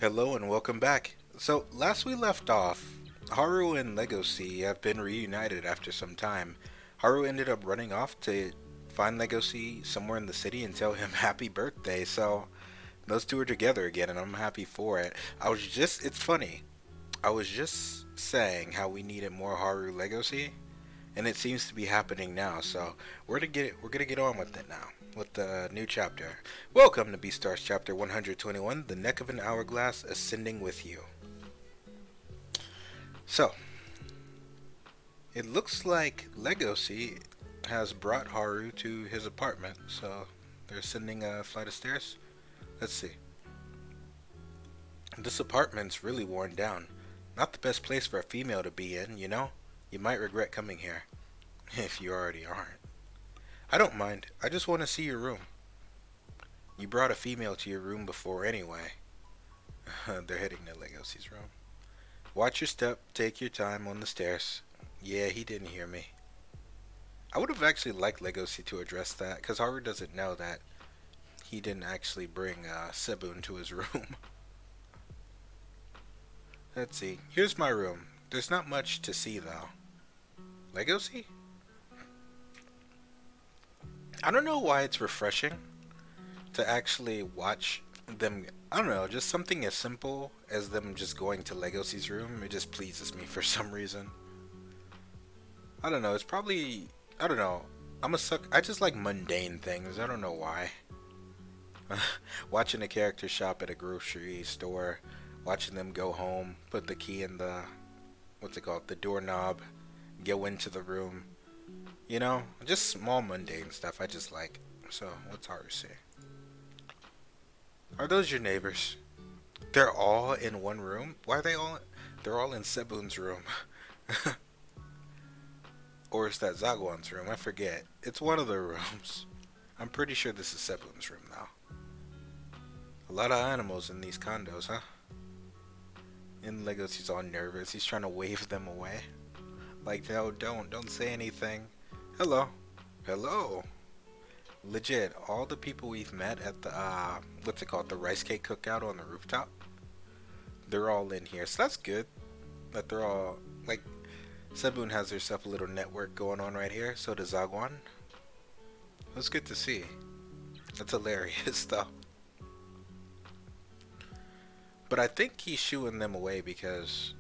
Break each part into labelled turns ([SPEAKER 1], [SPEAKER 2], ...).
[SPEAKER 1] Hello and welcome back. So, last we left off, Haru and Legoshi have been reunited after some time. Haru ended up running off to find Legoshi somewhere in the city and tell him happy birthday, so those two are together again and I'm happy for it. It's funny, I was just saying how we needed more Haru Legoshi, and it seems to be happening now, so we're gonna get on with it now with the new chapter. Welcome to Beastars chapter 121, The Neck of an Hourglass Ascending with You. So, it looks like Legoshi has brought Haru to his apartment, so they're ascending a flight of stairs. Let's see. This apartment's really worn down. Not the best place for a female to be in, you know? You might regret coming here, if you already aren't. I don't mind. I just want to see your room. You brought a female to your room before anyway. They're heading to Legoshi's room. Watch your step. Take your time on the stairs. Yeah, he didn't hear me. I would have actually liked Legoshi to address that, because Haru doesn't know that he didn't actually bring Sebun to his room. Let's see. Here's my room. There's not much to see, though. Legoshi? I don't know why it's refreshing to actually watch them. I don't know, just something as simple as them just going to Legoshi's room. It just pleases me for some reason. I don't know, it's probably, I don't know. I just like mundane things. I don't know why. Watching a character shop at a grocery store, watching them go home, put the key in the, what's it called, the doorknob, go into the room. You know, just small mundane stuff I just like. So, what's Haru say? Are those your neighbors? They're all in one room? Why are they all? They're all in Sebun's room. Or is that Zagwan's room? I forget. It's one of the rooms. I'm pretty sure this is Sebun's room now. A lot of animals in these condos, huh? And Legoshi's all nervous. He's trying to wave them away. Like, no, don't say anything. Hello. Hello. Legit, all the people we've met at the, what's it called, the rice cake cookout on the rooftop, they're all in here. So that's good that they're all, like, Sebun has herself a little network going on right here. So does Zagwan. That's good to see. That's hilarious, though. But I think he's shooing them away because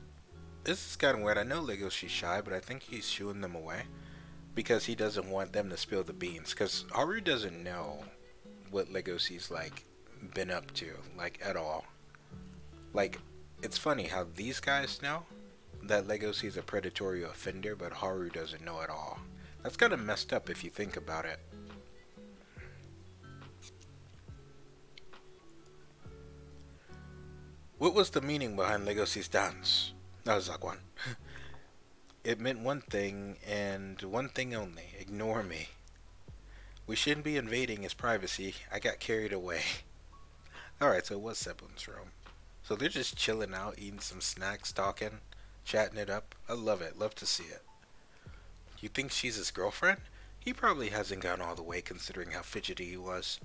[SPEAKER 1] this is kind of weird. I know Legoshi's shy, but I think he's shooing them away because he doesn't want them to spill the beans. Because Haru doesn't know what Legoshi's, like, been up to, like, at all. Like, it's funny how these guys know that Legoshi's a predatory offender, but Haru doesn't know at all. That's kind of messed up if you think about it. What was the meaning behind Legoshi's dance? That was Zagwan. It meant one thing, and one thing only. Ignore me. We shouldn't be invading his privacy. I got carried away. Alright, so it was Sebun's room. So they're just chilling out, eating some snacks, talking, chatting it up. I love it. Love to see it. You think she's his girlfriend? He probably hasn't gone all the way considering how fidgety he was.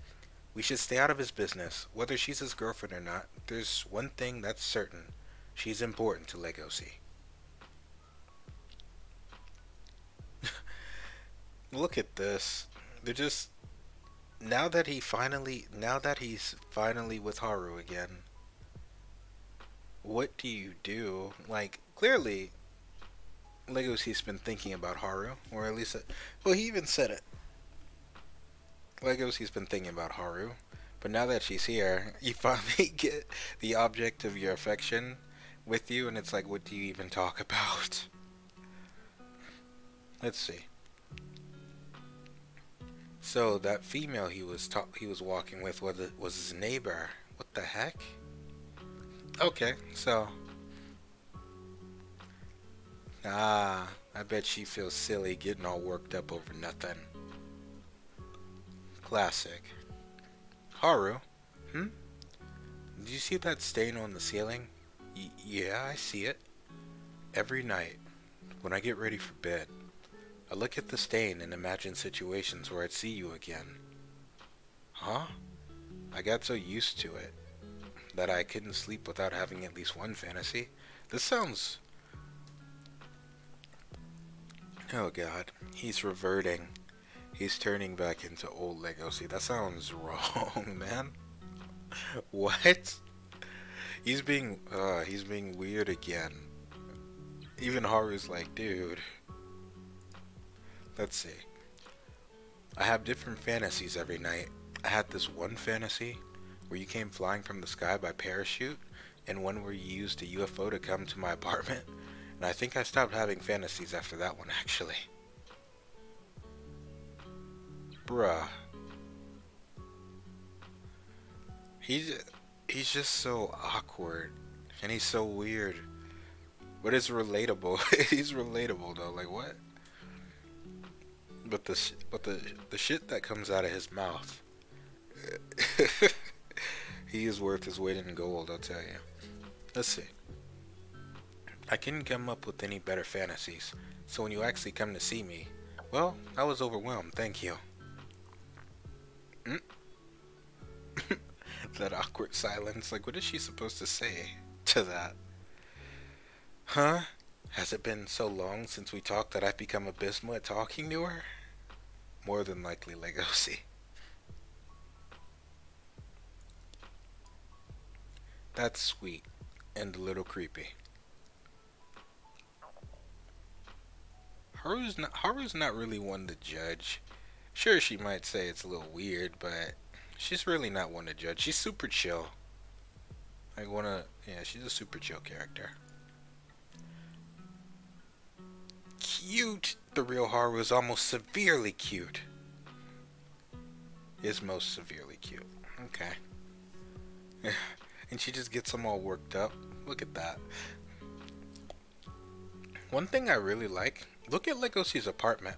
[SPEAKER 1] We should stay out of his business. Whether she's his girlfriend or not, there's one thing that's certain. She's important to Legoshi. Look at this. They're just, now that he's finally with Haru again, what do you do? Like, clearly Legoshi's been thinking about Haru, or at least well, he even said it. Legoshi's been thinking about Haru, but now that she's here, you finally get the object of your affection with you, and it's like, what do you even talk about? Let's see. So that female he was walking with was his neighbor. What the heck? Okay, so I bet she feels silly getting all worked up over nothing. Classic. Haru, Did you see that stain on the ceiling? Yeah, I see it. Every night, when I get ready for bed, I look at the stain and imagine situations where I'd see you again. Huh? I got so used to it that I couldn't sleep without having at least one fantasy. This sounds... Oh god. He's reverting. He's turning back into old Legosi. That sounds wrong, man. What? He's being weird again. Even Haru's like, dude. Let's see. I have different fantasies every night. I had this one fantasy where you came flying from the sky by parachute, and one where you used a UFO to come to my apartment. And I think I stopped having fantasies after that one, actually. Bruh. He's just so awkward. And he's so weird. But it's relatable. He's relatable though, like what? But the shit that comes out of his mouth. He is worth his weight in gold, I'll tell you. Let's see. I couldn't come up with any better fantasies. So when you actually come to see me, well, I was overwhelmed, thank you. That awkward silence, like what is she supposed to say to that? Huh? Has it been so long since we talked that I've become abysmal at talking to her? More than likely, Legosi. That's sweet and a little creepy. Haru's not really one to judge. Sure, she might say it's a little weird, but she's really not one to judge. She's super chill. Yeah, she's a super chill character. Cute! The real Haru is almost severely cute. Is most severely cute. Okay. And she just gets them all worked up. Look at that. One thing I really like, look at Legosi's apartment.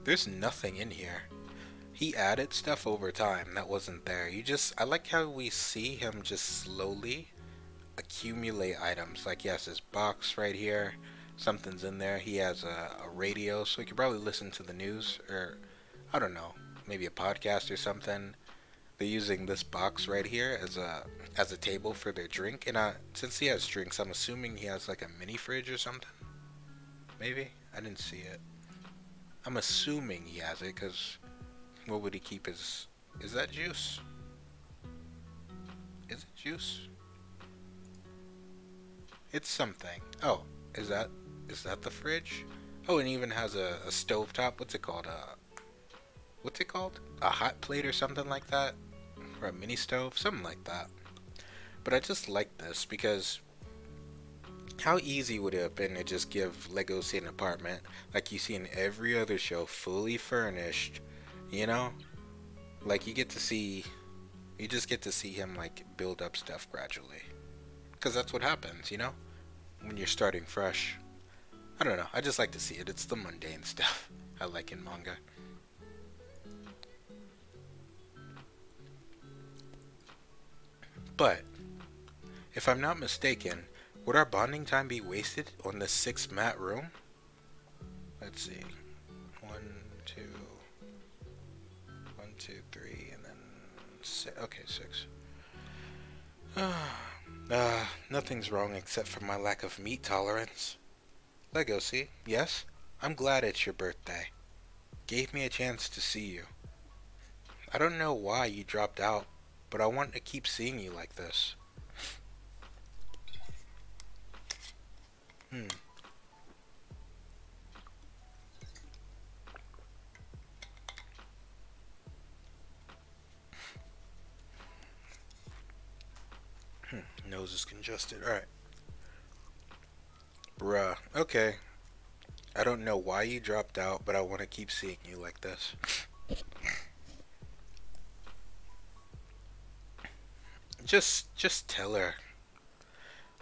[SPEAKER 1] There's nothing in here. He added stuff over time that wasn't there. I like how we see him just slowly accumulate items. Like he has this box right here. Something's in there. He has a radio, so he could probably listen to the news, or I don't know, maybe a podcast or something. They're using this box right here as a table for their drink, and since he has drinks, I'm assuming he has like a mini fridge or something. Maybe? I didn't see it. I'm assuming he has it, because what would he keep his... Is that juice? Is it juice? It's something. Oh, is that the fridge? Oh, and it even has a stovetop. What's it called? A hot plate or something like that? Or a mini stove? Something like that. But I just like this because how easy would it have been to just give Legosi an apartment like you see in every other show, fully furnished, you know? Like you just get to see him like build up stuff gradually. Because that's what happens, you know? When you're starting fresh. I don't know, I just like to see it. It's the mundane stuff I like in manga. But, if I'm not mistaken, would our bonding time be wasted on this 6-mat room? Let's see. 1, 2, 3, and then 6. Okay, 6. Nothing's wrong except for my lack of meat tolerance. Legosi, yes? I'm glad it's your birthday. Gave me a chance to see you. I don't know why you dropped out, but I want to keep seeing you like this. Nose is congested. Alright. Bruh. Okay. I don't know why you dropped out, but I want to keep seeing you like this. Just tell her.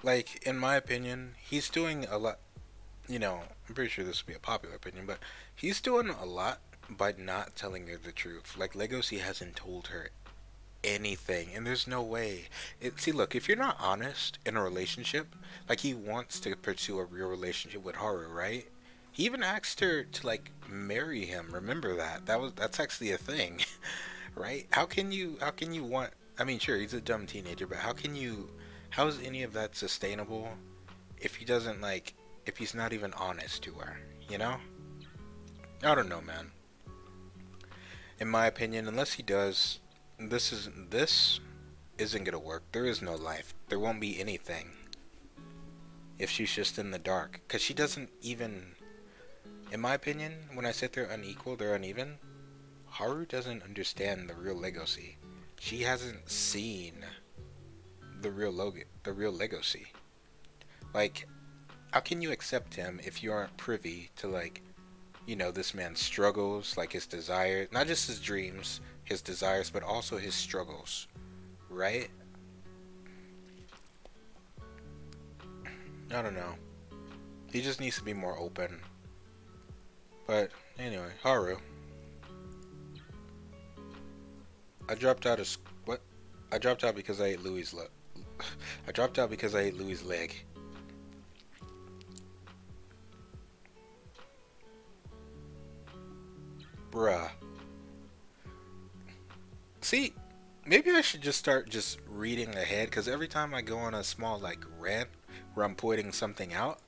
[SPEAKER 1] Like, in my opinion, he's doing a lot. You know, I'm pretty sure this would be a popular opinion, but he's doing a lot by not telling her the truth. Like, Legosi hasn't told her anything, and there's no way. See, look, if you're not honest in a relationship, like he wants to pursue a real relationship with Haru, right? He even asked her to like marry him. Remember that? That's actually a thing, right? How can you I mean, sure, he's a dumb teenager, but how can you, how is any of that sustainable if he doesn't like, if he's not even honest to her, you know? I don't know, man. In my opinion, unless he does, this isn't gonna work. There is no life. There won't be anything if she's just in the dark. Cause she doesn't even, in my opinion, when I say they're unequal, they're uneven. Haru doesn't understand the real legacy. She hasn't seen the real legacy. Like, how can you accept him if you aren't privy to, like, you know, this man's struggles, like his desires, not just his dreams, his desires, but also his struggles, right? I don't know. He just needs to be more open. But anyway, Haru. I dropped out of what? I dropped out because I ate Louis' leg. I dropped out because I ate Louis' leg. Bruh. See, maybe I should just start just reading ahead, because every time I go on a small like rant where I'm pointing something out,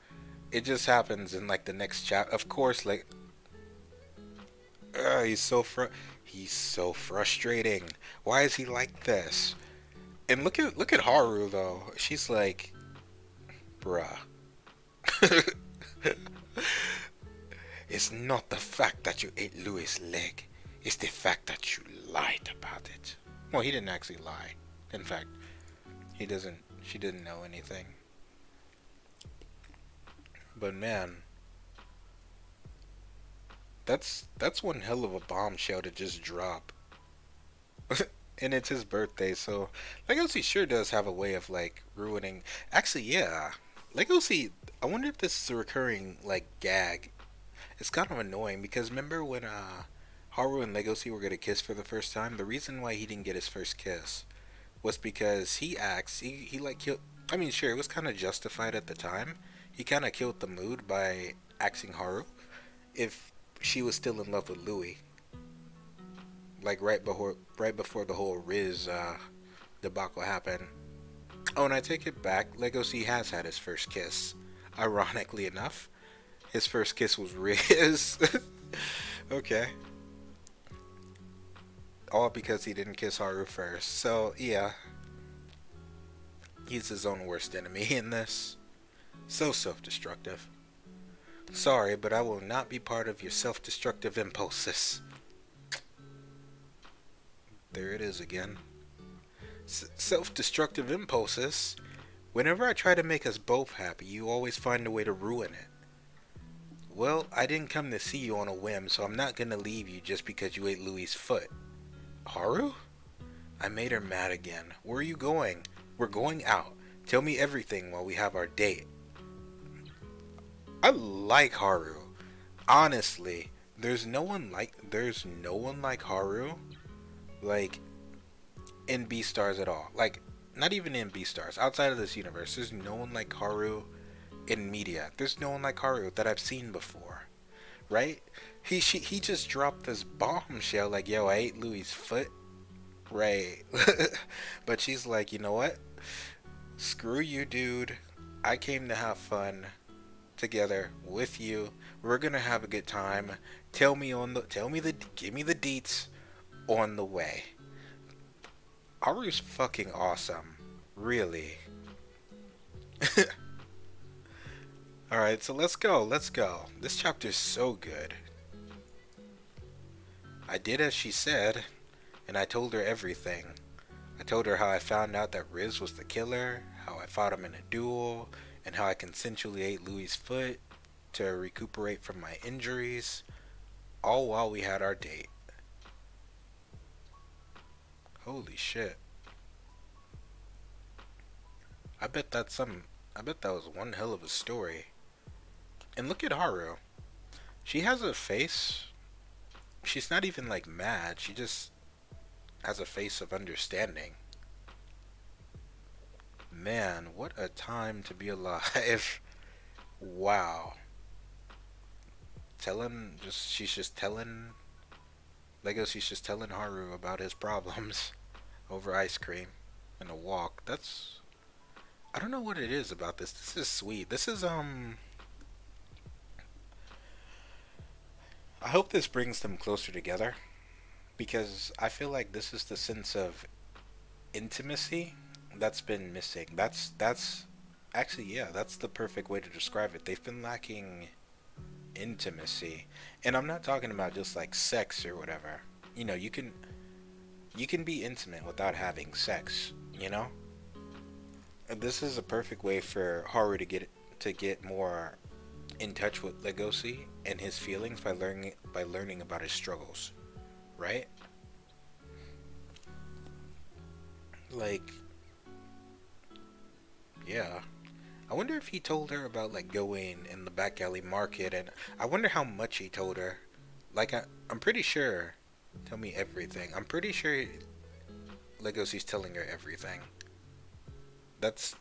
[SPEAKER 1] it just happens in like the next chapter. Of course, like he's so frustrating. Why is he like this? And look at Haru though. She's like, bruh. It's not the fact that you ate Louis' leg. It's the fact that you lied about it. Well, he didn't actually lie. In fact, she didn't know anything. But man, that's one hell of a bombshell to just drop. And it's his birthday, so Legacy sure does have a way of like ruining. Actually, yeah, Legacy. I wonder if this is a recurring like gag. It's kind of annoying because remember when Haru and Legacy were gonna kiss for the first time? The reason why he didn't get his first kiss was because he like killed. I mean, sure, it was kind of justified at the time. He kind of killed the mood by asking Haru if she was still in love with Louis. Like right before the whole Riz debacle happened. Oh, and I take it back. Legacy has had his first kiss. Ironically enough, his first kiss was Riz. Okay. All because he didn't kiss Haru first. So yeah, he's his own worst enemy in this. So self-destructive. Sorry, but I will not be part of your self-destructive impulses. There it is again. Self-destructive impulses. Whenever I try to make us both happy, you always find a way to ruin it. Well, I didn't come to see you on a whim, so I'm not gonna leave you just because you ate Louis' foot. Haru? I made her mad again. Where are you going? We're going out. Tell me everything while we have our date. I like Haru. Honestly, there's no one like Haru, like, in Beastars at all. Like, not even in Beastars. Outside of this universe, there's no one like Haru in media. There's no one like Haru that I've seen before. Right? He just dropped this bombshell like, yo, I ate Louis' foot. Right. But she's like, you know what? Screw you, dude. I came to have fun together with you. We're gonna have a good time. Give me the deets on the way. Haru's fucking awesome. Really. Alright, so let's go. This chapter's so good. I did as she said, and I told her everything. I told her how I found out that Riz was the killer, how I fought him in a duel, and how I consensually ate Louis' foot to recuperate from my injuries, all while we had our date. Holy shit. I bet that was one hell of a story. And look at Haru. She has a face. She's not even like mad. She just has a face of understanding. Man, what a time to be alive. Wow. She's just telling Haru about his problems. over ice cream and a walk. That's I don't know what it is about this. This is sweet. This is I hope this brings them closer together because I feel like this is the sense of intimacy that's been missing. That's actually yeah, that's the perfect way to describe it. They've been lacking intimacy. And I'm not talking about just like sex or whatever. You know, you can be intimate without having sex, you know? And this is a perfect way for Haru to get more in touch with Legoshi and his feelings by learning about his struggles, right? Like, yeah. I wonder if he told her about like going in the back alley market, and I wonder how much he told her. Like, I'm pretty sure. Tell me everything. I'm pretty sure Legoshi's telling her everything. That's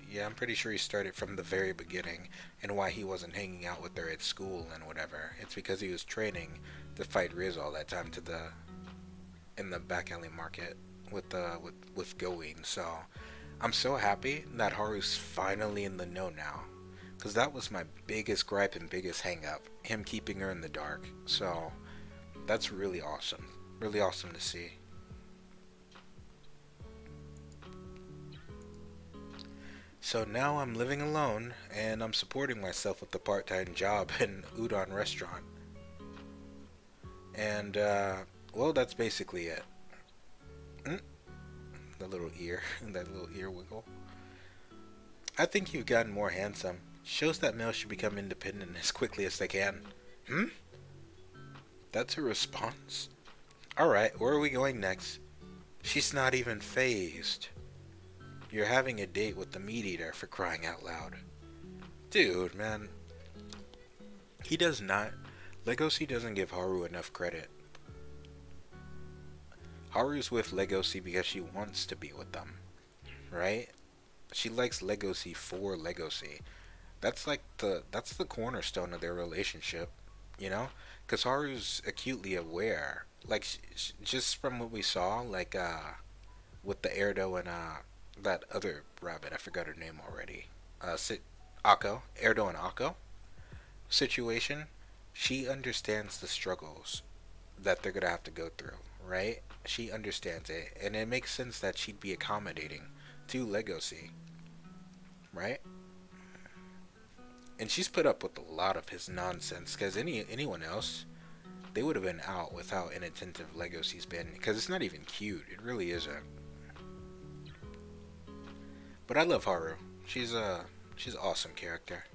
[SPEAKER 1] yeah, I'm pretty sure he started from the very beginning and why he wasn't hanging out with her at school and whatever. It's because he was training to fight Riz all that time to the in the back alley market with going. So I'm so happy that Haru's finally in the know now, because that was my biggest gripe and biggest hang up, him keeping her in the dark. So that's really awesome to see. So now I'm living alone and I'm supporting myself with a part-time job in an udon restaurant. And well, that's basically it. Mm, the little ear, that little ear wiggle. I think you've gotten more handsome. Shows that males should become independent as quickly as they can. Hmm? That's a response? Alright, where are we going next? She's not even phased. You're having a date with the meat eater, for crying out loud. Dude, man. He does not. Legoshi doesn't give Haru enough credit. Haru's with Legoshi because she wants to be with them. Right? She likes Legoshi for Legoshi. That's the cornerstone of their relationship, you know? Because Haru's acutely aware. Like, just from what we saw, like, with the Erdo and, that other rabbit, I forgot her name already. Akko, Erdo and Akko situation, she understands the struggles that they're gonna have to go through, right? She understands it, and it makes sense that she'd be accommodating to Legoshi, right? And she's put up with a lot of his nonsense, because anyone else, they would have been out with how inattentive Legoshi's been, because it's not even cute. It really isn't. But I love Haru. She's an awesome character.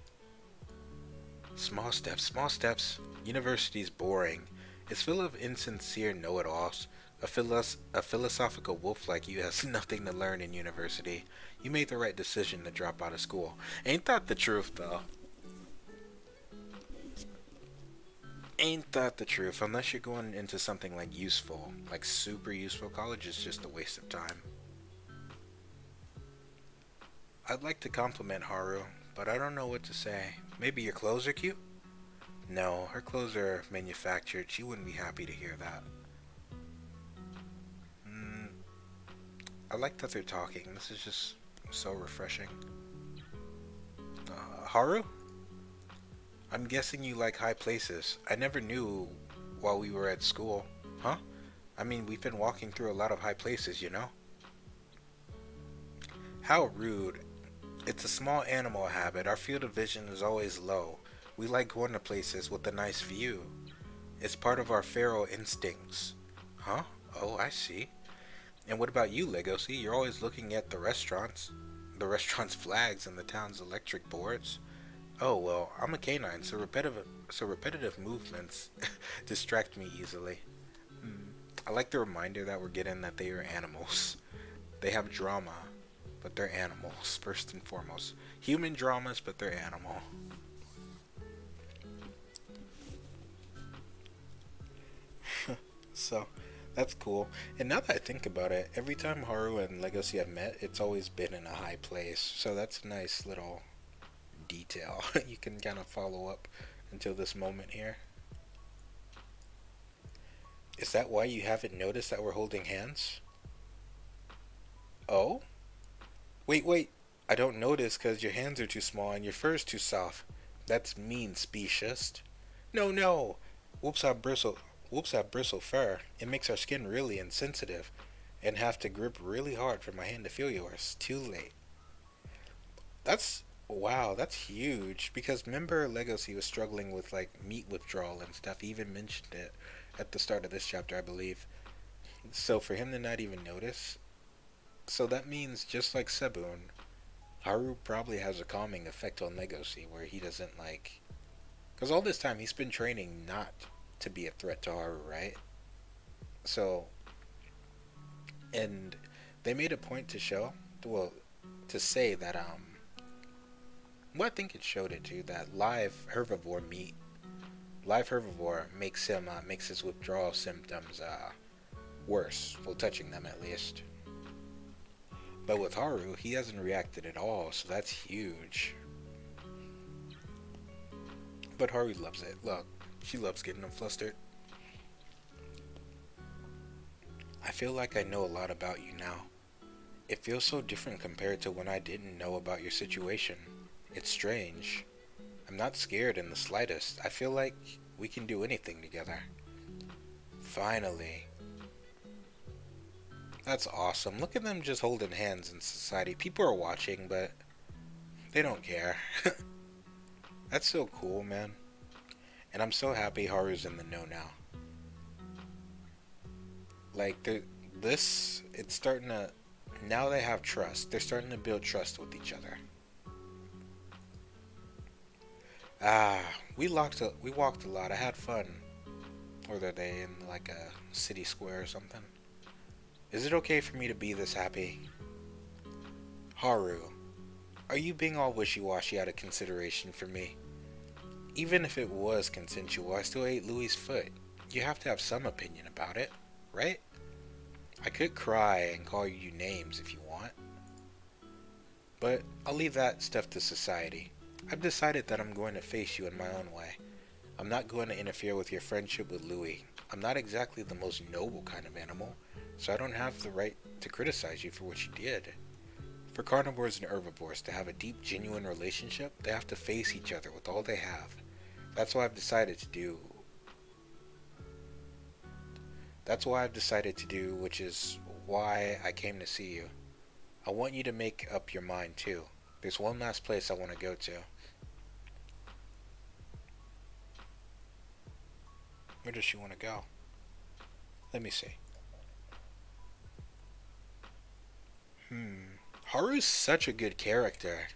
[SPEAKER 1] Small steps, small steps. University's boring. It's full of insincere know-it-alls. A philosophical wolf like you has nothing to learn in university. You made the right decision to drop out of school. Ain't that the truth, though? Ain't that the truth? Unless you're going into something like useful, like super useful, college is just a waste of time. I'd like to compliment Haru, but I don't know what to say. Maybe your clothes are cute? No, her clothes are manufactured. She wouldn't be happy to hear that. I like that they're talking. This is just so refreshing. Haru? I'm guessing you like high places. I never knew while we were at school. Huh? I mean, we've been walking through a lot of high places, you know? How rude. It's a small animal habit. Our field of vision is always low. We like going to places with a nice view. It's part of our feral instincts. Huh? Oh, I see. And what about you, Legoshi? You're always looking at the restaurant's flags and the town's electric boards. Oh, well, I'm a canine, so repetitive movements distract me easily. I like the reminder that we're getting that they are animals. They have drama, but they're animals, first and foremost. Human dramas, but they're animal. So, that's cool. And now that I think about it, every time Haru and Legoshi have met, it's always been in a high place. So that's a nice little detail. You can kind of follow up until this moment here. Is that why you haven't noticed that we're holding hands? Oh? Wait. I don't notice because your hands are too small and your fur is too soft. That's mean, speciest. No. Whoops, I bristle. Whoops, I bristle fur. It makes our skin really insensitive and have to grip really hard for my hand to feel yours. Too late. That's wow, that's huge. Because remember Legacy was struggling with like meat withdrawal and stuff. He even mentioned it at the start of this chapter, I believe. So for him to not even notice, so that means just like Sebun, Haru probably has a calming effect on Legacy where he doesn't like. Because all this time he's been training not to be a threat to Haru, right? So, and they made a point to show, well, to say that well, I think it showed it too, that live herbivore makes his withdrawal symptoms worse, while touching them at least. But with Haru, he hasn't reacted at all, so that's huge. But Haru loves it. Look, she loves getting him flustered. I feel like I know a lot about you now. It feels so different compared to when I didn't know about your situation. It's strange. I'm not scared in the slightest. I feel like we can do anything together. Finally. That's awesome. Look at them just holding hands in society. People are watching, but they don't care. That's so cool, man. And I'm so happy Haru's in the know now. Like, it's starting to, now they have trust. They're starting to build trust with each other. We walked a lot. I had fun. Or are they in like a city square or something? Is it okay for me to be this happy? Haru, are you being all wishy-washy out of consideration for me? Even if it was consensual, I still ate Louis' foot. You have to have some opinion about it, right? I could cry and call you names if you want. But I'll leave that stuff to society. I've decided that I'm going to face you in my own way. I'm not going to interfere with your friendship with Louis. I'm not exactly the most noble kind of animal, so I don't have the right to criticize you for what you did. For carnivores and herbivores to have a deep, genuine relationship, they have to face each other with all they have. That's what I've decided to do. Which is why I came to see you. I want you to make up your mind too. There's one last place I want to go to. Where does she want to go? Let me see. Haru's such a good character.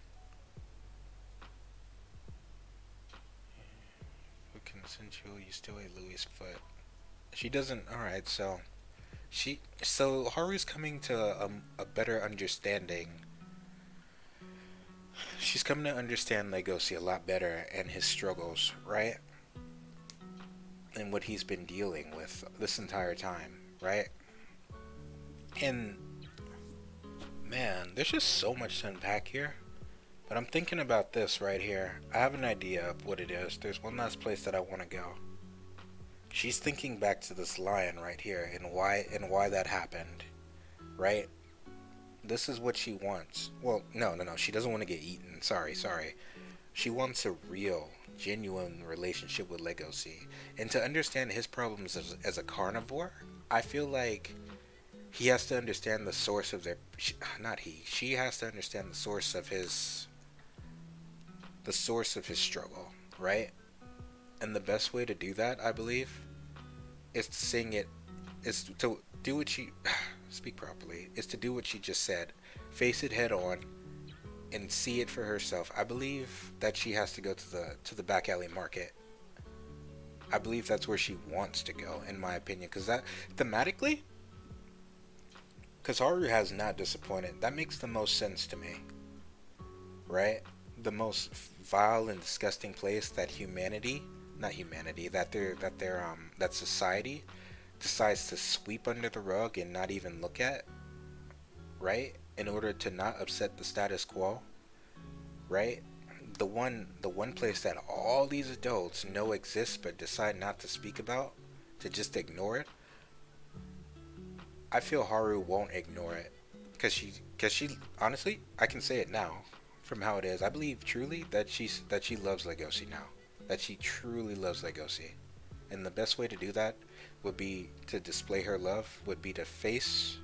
[SPEAKER 1] With consensual, you still ate Louis' foot. She doesn't. Alright, so Haru's coming to a better understanding. She's coming to understand Legoshi a lot better and his struggles, right? And what he's been dealing with this entire time, right? And man, there's just so much to unpack here. But I'm thinking about this right here. I have an idea of what it is. There's one last place that I want to go. She's thinking back to this lion right here and why that happened, right? This is what she wants. Well, no. She doesn't want to get eaten. Sorry. She wants a real, genuine relationship with Legoshi. And to understand his problems as a carnivore, I feel like he has to understand the source of she has to understand the source of his struggle, right? And the best way to do that, I believe, is to do what she speak properly, is to do what she just said. Face it head on and see it for herself. I believe that she has to go to the back alley market. I believe that's where she wants to go, in my opinion, because that thematically, because Haru has not disappointed. That makes the most sense to me, right? The most vile and disgusting place that that society decides to sweep under the rug and not even look at, right? In order to not upset the status quo, right? The one place that all these adults know exists but decide not to speak about, to just ignore it. I feel Haru won't ignore it, cause she honestly, I can say it now, from how it is. I believe truly that she loves Legoshi now, that she truly loves Legoshi, and the best way to do that would be to display her love, would be to see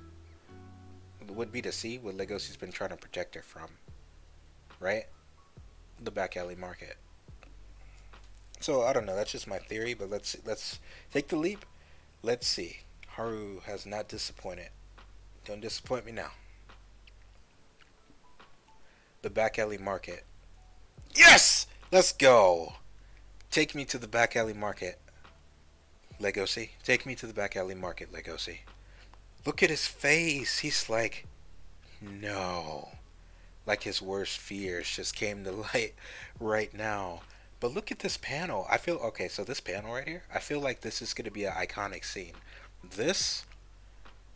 [SPEAKER 1] what Legoshi's been trying to protect her from, right? The back alley market. So I don't know. That's just my theory, but let's take the leap. Let's see. Haru has not disappointed. Don't disappoint me now. The back alley market. Yes! Let's go! Take me to the back alley market, Legoshi. Take me to the back alley market, Legoshi. Look at his face. He's like, no. Like his worst fears just came to light right now. But look at this panel. I feel, okay, so this panel right here, I feel like this is going to be an iconic scene. This,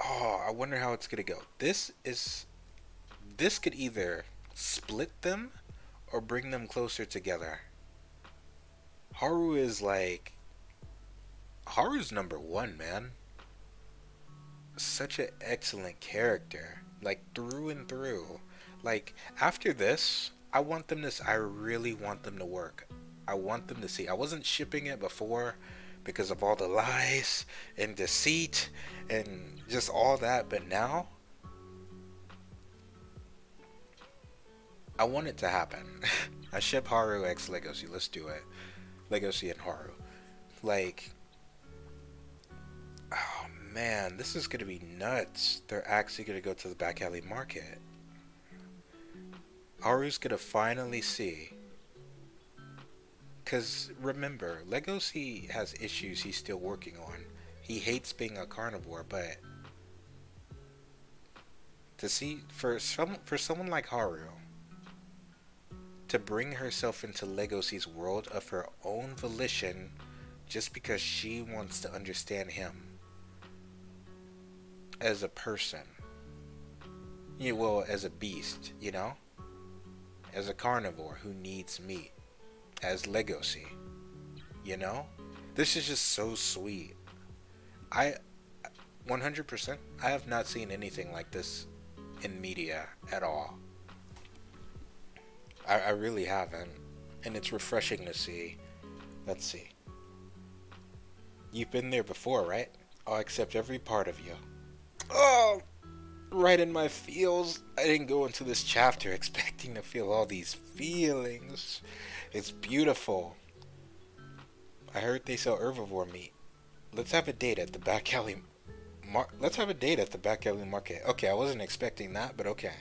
[SPEAKER 1] oh, I wonder how it's going to go. This could either split them or bring them closer together. Haru's number one, man. Such an excellent character, like through and through. Like after this, I really want them to work. I want them to see. I wasn't shipping it before because of all the lies and deceit and just all that, but now I want it to happen. I ship Haru x Legoshi. Let's do it. Legoshi and Haru. Like, oh man, this is gonna be nuts. They're actually gonna go to the back alley market. Haru's gonna finally see. Cause remember, Legoshi has issues he's still working on. He hates being a carnivore, but to see for someone like Haru to bring herself into Legoshi's world of her own volition just because she wants to understand him as a person. Yeah, well, as a beast, you know? As a carnivore who needs meat. As Legoshi. You know? This is just so sweet. 100%, I have not seen anything like this in media at all. I really haven't. And it's refreshing to see. Let's see. You've been there before, right? I'll accept every part of you. Oh! Right in my feels. I didn't go into this chapter expecting to feel all these feelings. It's beautiful. I heard they sell herbivore meat. Let's have a date at the back alley. Let's have a date at the back alley market. Okay, I wasn't expecting that, but okay.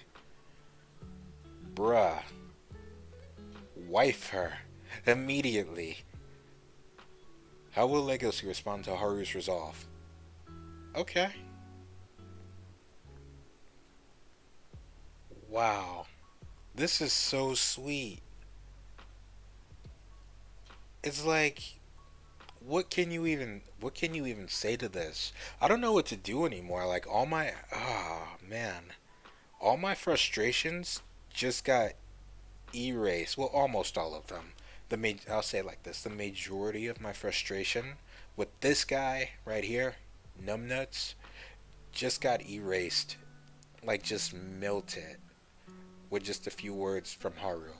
[SPEAKER 1] Bruh. Wife her immediately. How will Legoshi respond to Haru's resolve? Okay. Wow. This is so sweet. It's like, what can you even say to this? I don't know what to do anymore. Like all my all my frustrations just got erased. Well, almost all of them. I'll say it like this: the majority of my frustration with this guy right here, numbnuts, just got erased, like just melted, with just a few words from Haru.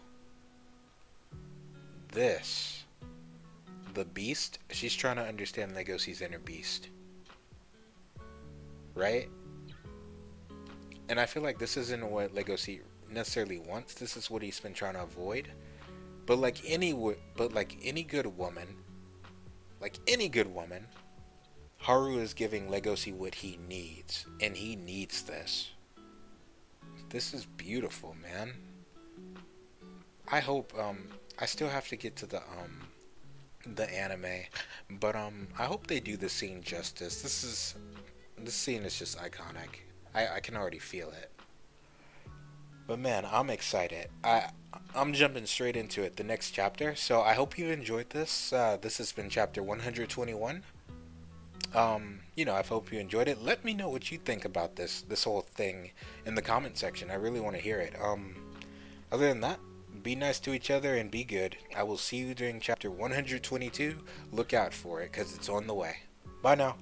[SPEAKER 1] The beast, she's trying to understand Legoshi's inner beast, right? And I feel like this isn't what Legoshi necessarily wants. This is what he's been trying to avoid. But like any good woman, Haru is giving Legoshi what he needs, and he needs this. This is beautiful, man. I hope I still have to get to the anime, but I hope they do this scene justice. This scene is just iconic. I can already feel it. But man, I'm excited. I'm jumping straight into it, the next chapter. So I hope you enjoyed this. This has been chapter 121. You know, I hope you enjoyed it. Let me know what you think about this whole thing in the comment section. I really want to hear it. Other than that, be nice to each other and be good. I will see you during chapter 122. Look out for it, because it's on the way. Bye now.